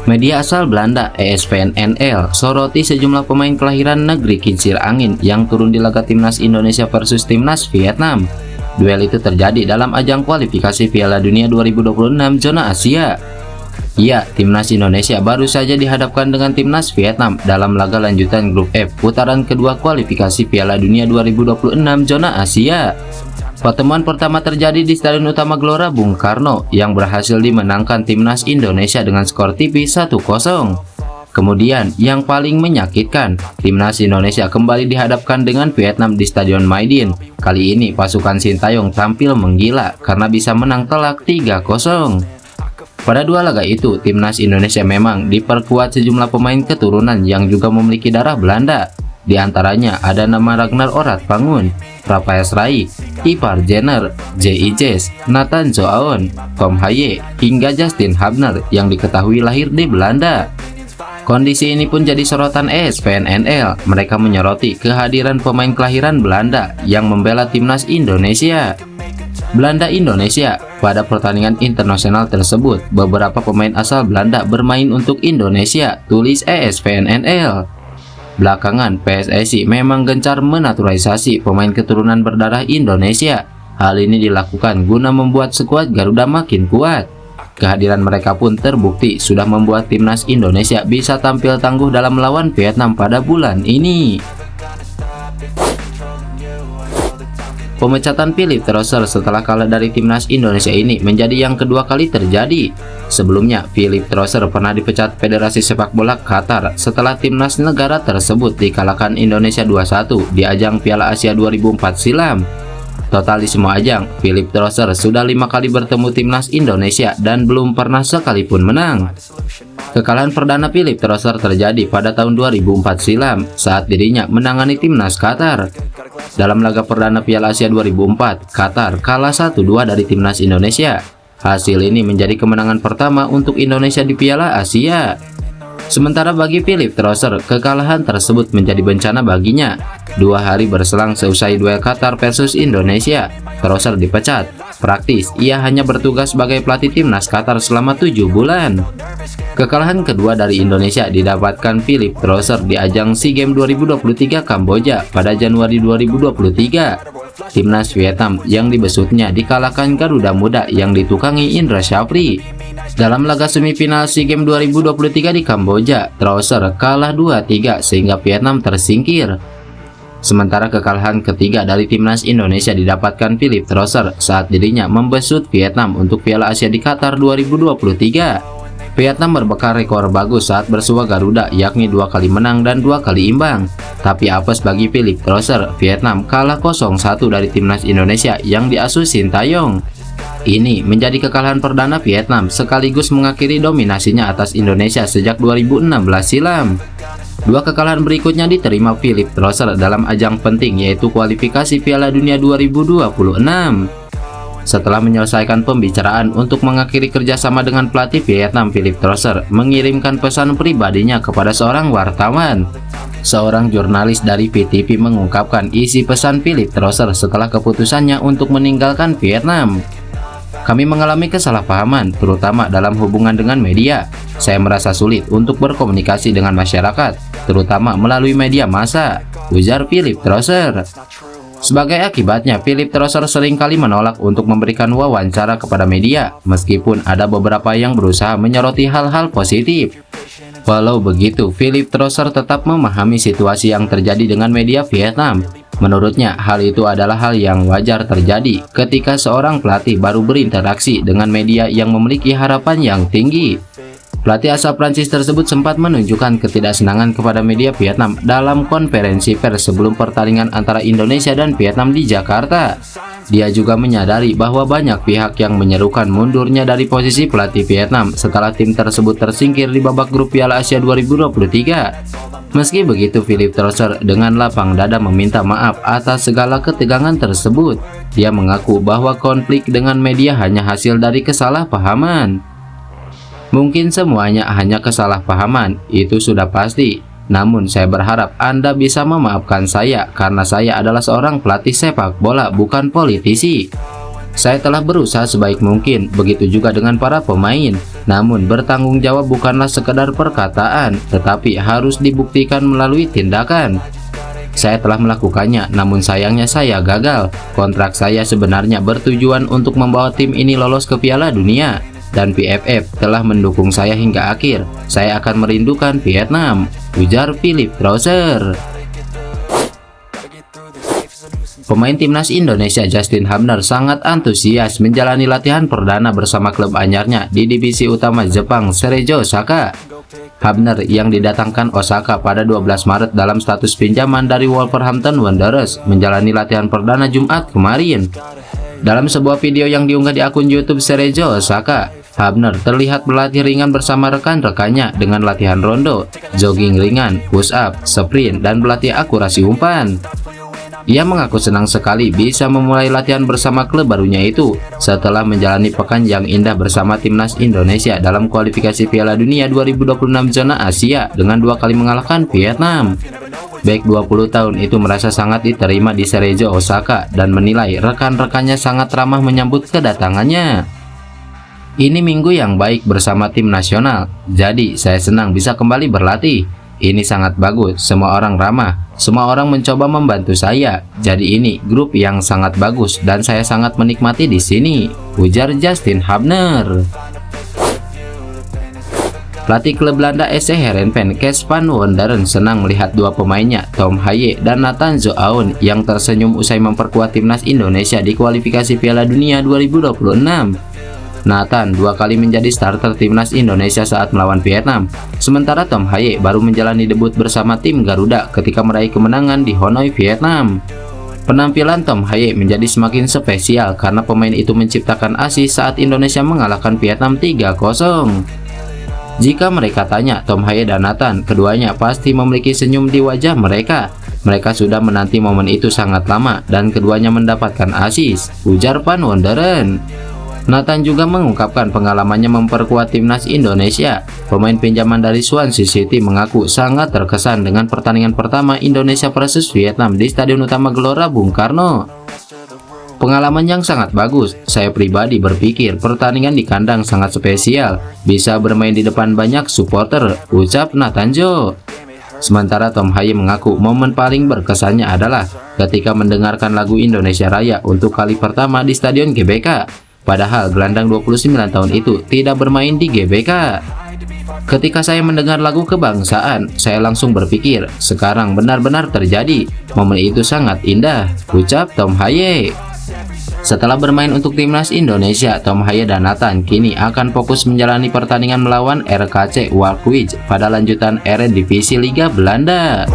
Media asal Belanda ESPN-NL soroti sejumlah pemain kelahiran negeri kincir angin yang turun di laga timnas Indonesia versus timnas Vietnam. Duel itu terjadi dalam ajang kualifikasi Piala Dunia 2026 zona Asia. Ya, timnas Indonesia baru saja dihadapkan dengan timnas Vietnam dalam laga lanjutan grup F putaran kedua kualifikasi Piala Dunia 2026 zona Asia. Pertemuan pertama terjadi di Stadion Utama Gelora Bung Karno yang berhasil dimenangkan timnas Indonesia dengan skor tipis 1-0. Kemudian yang paling menyakitkan, timnas Indonesia kembali dihadapkan dengan Vietnam di Stadion Maidin. Kali ini pasukan Sintayong tampil menggila karena bisa menang telak 3-0. Pada dua laga itu, timnas Indonesia memang diperkuat sejumlah pemain keturunan yang juga memiliki darah Belanda. Di antaranya ada nama Ragnar Oratpangun, Rafael Srai, Ipar Jenner, J.I. Jess, Nathan Zoaon, Tom Haye, hingga Justin Hubner yang diketahui lahir di Belanda. Kondisi ini pun jadi sorotan ESPN-NL. Mereka menyoroti kehadiran pemain kelahiran Belanda yang membela timnas Indonesia. Belanda-Indonesia. Pada pertandingan internasional tersebut, beberapa pemain asal Belanda bermain untuk Indonesia, tulis ESPN-NL. Belakangan, PSSI memang gencar menaturalisasi pemain keturunan berdarah Indonesia. Hal ini dilakukan guna membuat skuad Garuda makin kuat. Kehadiran mereka pun terbukti sudah membuat timnas Indonesia bisa tampil tangguh dalam melawan Vietnam pada bulan ini. Pemecatan Philipp Trosser setelah kalah dari timnas Indonesia ini menjadi yang kedua kali terjadi. Sebelumnya, Philipp Trosser pernah dipecat Federasi Sepak Bola Qatar setelah timnas negara tersebut dikalahkan Indonesia 2-1 di ajang Piala Asia 2004 silam. Total di semua ajang, Philipp Trosser sudah 5 kali bertemu timnas Indonesia dan belum pernah sekalipun menang. Kekalahan perdana Philipp Trosser terjadi pada tahun 2004 silam saat dirinya menangani timnas Qatar. Dalam laga perdana Piala Asia 2004, Qatar kalah 1-2 dari timnas Indonesia. Hasil ini menjadi kemenangan pertama untuk Indonesia di Piala Asia. Sementara bagi Philipp Trosser, kekalahan tersebut menjadi bencana baginya. 2 hari berselang seusai duel Qatar versus Indonesia, Trosser dipecat. Praktis, ia hanya bertugas sebagai pelatih timnas Qatar selama 7 bulan. Kekalahan kedua dari Indonesia didapatkan Philipp Trosser di ajang SEA Games 2023 Kamboja pada Januari 2023. Timnas Vietnam yang dibesutnya dikalahkan Garuda Muda yang ditukangi Indra Syafri. Dalam laga semifinal SEA Games 2023 di Kamboja, Trosser kalah 2-3 sehingga Vietnam tersingkir. Sementara kekalahan ketiga dari timnas Indonesia didapatkan Philipp Trosser saat dirinya membesut Vietnam untuk Piala Asia di Qatar 2023. Vietnam berbekal rekor bagus saat bersua Garuda, yakni 2 kali menang dan 2 kali imbang. Tapi apes bagi Philipp Trosser, Vietnam kalah 0-1 dari timnas Indonesia yang diasuh Sintayong. Ini menjadi kekalahan perdana Vietnam sekaligus mengakhiri dominasinya atas Indonesia sejak 2016 silam. 2 kekalahan berikutnya diterima Philipp Trosser dalam ajang penting yaitu kualifikasi Piala Dunia 2026. Setelah menyelesaikan pembicaraan untuk mengakhiri kerjasama dengan pelatih Vietnam, Philipp Trosser mengirimkan pesan pribadinya kepada seorang wartawan. Seorang jurnalis dari PTV mengungkapkan isi pesan Philipp Trosser setelah keputusannya untuk meninggalkan Vietnam. Kami mengalami kesalahpahaman, terutama dalam hubungan dengan media. Saya merasa sulit untuk berkomunikasi dengan masyarakat, terutama melalui media massa, ujar Philipp Trosser. Sebagai akibatnya, Philipp Trosser seringkali menolak untuk memberikan wawancara kepada media, meskipun ada beberapa yang berusaha menyoroti hal-hal positif. Walau begitu, Philipp Trosser tetap memahami situasi yang terjadi dengan media Vietnam. Menurutnya, hal itu adalah hal yang wajar terjadi ketika seorang pelatih baru berinteraksi dengan media yang memiliki harapan yang tinggi. Pelatih asal Prancis tersebut sempat menunjukkan ketidaksenangan kepada media Vietnam dalam konferensi pers sebelum pertandingan antara Indonesia dan Vietnam di Jakarta. Dia juga menyadari bahwa banyak pihak yang menyerukan mundurnya dari posisi pelatih Vietnam setelah tim tersebut tersingkir di babak grup Piala Asia 2023. Meski begitu, Philipp Trosser dengan lapang dada meminta maaf atas segala ketegangan tersebut. Dia mengaku bahwa konflik dengan media hanya hasil dari kesalahpahaman. Mungkin semuanya hanya kesalahpahaman, itu sudah pasti. Namun saya berharap Anda bisa memaafkan saya karena saya adalah seorang pelatih sepak bola, bukan politisi. Saya telah berusaha sebaik mungkin, begitu juga dengan para pemain. Namun bertanggung jawab bukanlah sekedar perkataan, tetapi harus dibuktikan melalui tindakan. Saya telah melakukannya, namun sayangnya saya gagal. Kontrak saya sebenarnya bertujuan untuk membawa tim ini lolos ke Piala Dunia, dan PFF telah mendukung saya hingga akhir. Saya akan merindukan Vietnam, ujar Philipp Trosser. Pemain timnas Indonesia Justin Hubner sangat antusias menjalani latihan perdana bersama klub anyarnya di divisi utama Jepang, Cerezo Osaka. Hubner yang didatangkan Osaka pada 12 Maret dalam status pinjaman dari Wolverhampton Wanderers menjalani latihan perdana Jumat kemarin. Dalam sebuah video yang diunggah di akun YouTube Cerezo Osaka, Hubner terlihat berlatih ringan bersama rekan-rekannya dengan latihan rondo, jogging ringan, push up, sprint, dan berlatih akurasi umpan. Ia mengaku senang sekali bisa memulai latihan bersama klub barunya itu setelah menjalani pekan yang indah bersama timnas Indonesia dalam kualifikasi Piala Dunia 2026 zona Asia dengan 2 kali mengalahkan Vietnam. Bek 20 tahun itu merasa sangat diterima di Cerezo Osaka dan menilai rekan-rekannya sangat ramah menyambut kedatangannya. Ini minggu yang baik bersama tim nasional, jadi saya senang bisa kembali berlatih. Ini sangat bagus, semua orang ramah, semua orang mencoba membantu saya. Jadi ini grup yang sangat bagus dan saya sangat menikmati di sini, ujar Justin Hubner. Pelatih klub Belanda SC Heerenveen Kees van Wonderen senang melihat dua pemainnya, Tom Haaien dan Nathan Zoaon, yang tersenyum usai memperkuat timnas Indonesia di kualifikasi Piala Dunia 2026. Nathan 2 kali menjadi starter timnas Indonesia saat melawan Vietnam, sementara Tom Haaien baru menjalani debut bersama tim Garuda ketika meraih kemenangan di Hanoi, Vietnam. Penampilan Tom Haaien menjadi semakin spesial karena pemain itu menciptakan assist saat Indonesia mengalahkan Vietnam 3-0. Jika mereka tanya Tom Haaien dan Nathan, keduanya pasti memiliki senyum di wajah mereka. Mereka sudah menanti momen itu sangat lama dan keduanya mendapatkan assist, ujar Van Wonderen. Nathan juga mengungkapkan pengalamannya memperkuat timnas Indonesia. Pemain pinjaman dari Swansea City mengaku sangat terkesan dengan pertandingan pertama Indonesia versus Vietnam di Stadion Utama Gelora Bung Karno. Pengalaman yang sangat bagus. Saya pribadi berpikir pertandingan di kandang sangat spesial. Bisa bermain di depan banyak supporter, ucap Nathan Joe. Sementara Tom Haaien mengaku momen paling berkesannya adalah ketika mendengarkan lagu Indonesia Raya untuk kali pertama di Stadion GBK. Padahal gelandang 29 tahun itu tidak bermain di GBK. Ketika saya mendengar lagu kebangsaan, saya langsung berpikir, sekarang benar-benar terjadi. Momen itu sangat indah, ucap Tom Haaien. Setelah bermain untuk timnas Indonesia, Tom Haaien dan Nathan kini akan fokus menjalani pertandingan melawan RKC Waalwijk pada lanjutan Eredivisie Liga Belanda.